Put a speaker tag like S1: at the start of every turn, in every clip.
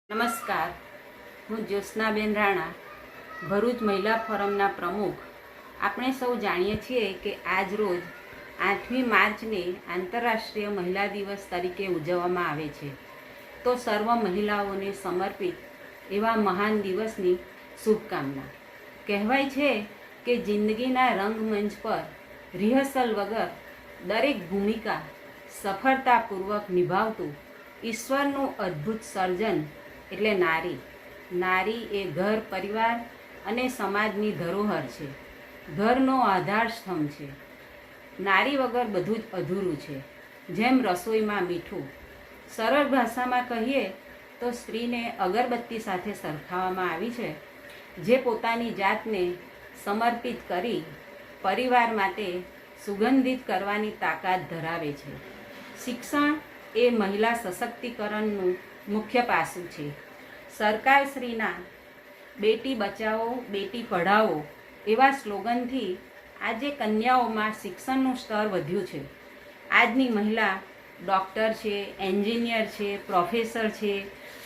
S1: નમસ્કાર, હું જ્યોત્સનાબેન રાણા, ભરૂચ મહિલા ફોરમના પ્રમુખ. આપણે સૌ જાણીએ છીએ કે આજ રોજ 8મી માર્ચને આંતરરાષ્ટ્રીય મહિલા દિવસ તરીકે ઉજવવામાં આવે છે. તો સર્વ મહિલાઓને સમર્પિત એવા મહાન દિવસની શુભકામના. કહેવાય છે કે જિંદગીના રંગમંચ પર રિહર્સલ વગર દરેક ભૂમિકા સફળતાપૂર્વક નિભાવતું ઈશ્વરનું અદ્ભુત સર્જન એટલે નારી. નારી એ ઘર, પરિવાર અને સમાજની ધરોહર છે. ઘરનો આધાર સ્તંભ છે. નારી વગર બધું જ અધૂરું છે. જેમ રસોઈમાં મીઠું. સરળ ભાષામાં કહીએ તો સ્ત્રીને અગરબત્તી સાથે સરખાવવામાં આવી છે, જે પોતાની જાતને સમર્પિત કરી પરિવાર માટે સુગંધિત કરવાની તાકાત ધરાવે છે. શિક્ષણ એ મહિલા સશક્તિકરણનું મુખ્ય પાસું છે. સરકારશ્રીના બેટી બચાવો, બેટી પઢાઓ એવા સ્લોગનથી આજે કન્યાઓમાં શિક્ષણનું સ્તર વધ્યું છે. આજની મહિલા ડૉક્ટર છે, એન્જિનિયર છે, પ્રોફેસર છે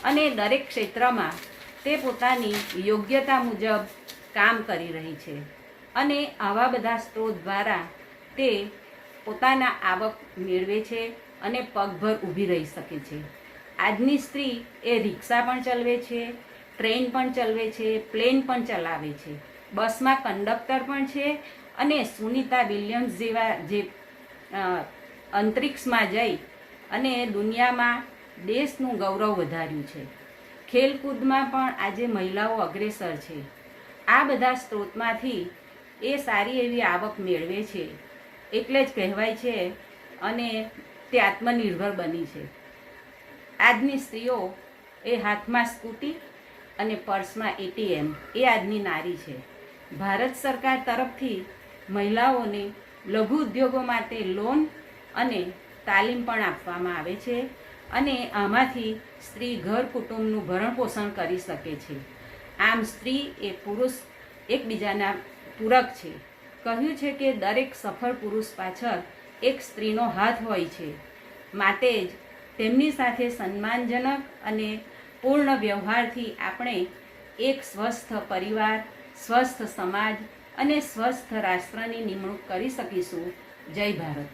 S1: અને દરેક ક્ષેત્રમાં તે પોતાની યોગ્યતા મુજબ કામ કરી રહી છે અને આવા બધા સ્ત્રોત દ્વારા તે પોતાના આવક મેળવે છે અને પગભર ઊભી રહી શકે છે. આજની સ્ત્રી એ રિક્ષા પણ ચલાવે છે, ટ્રેન પણ ચલાવે છે, પ્લેન પણ ચલાવે છે, બસમાં કંડક્ટર પણ છે અને સુનિતા વિલિયમ્સ જેવા જે અંતરિક્ષમાં જઈ અને દુનિયામાં દેશનું ગૌરવ વધાર્યું છે. ખેલકૂદમાં પણ આજે મહિલાઓ અગ્રેસર છે. આ બધા સ્ત્રોતમાંથી એ સારી એવી આવક મેળવે છે, એટલે જ કહેવાય છે અને તે આત્મનિર્ભર બની છે. આજની સ્ત્રીઓ એ હાથમાં સ્કૂટી અને પર્સમાં ATM એ આજની નારી છે. ભારત સરકાર તરફથી મહિલાઓને લઘુ ઉદ્યોગો માટે લોન અને તાલીમ પણ આપવામાં આવે છે અને આમાંથી સ્ત્રી ઘર કુટુંબનું ભરણપોષણ કરી શકે છે. આમ સ્ત્રી એ પુરુષ એકબીજાના પૂરક છે. કહ્યું છે કે દરેક સફળ પુરુષ પાછળ એક સ્ત્રીનો હાથ હોય છે. માટે જ તેમની સાથે સન્માનજનક અને પૂર્ણ વ્યવહારથી આપણે એક સ્વસ્થ પરિવાર, સ્વસ્થ સમાજ અને સ્વસ્થ રાષ્ટ્રની નિમણૂક કરી શકીશું. જય ભારત.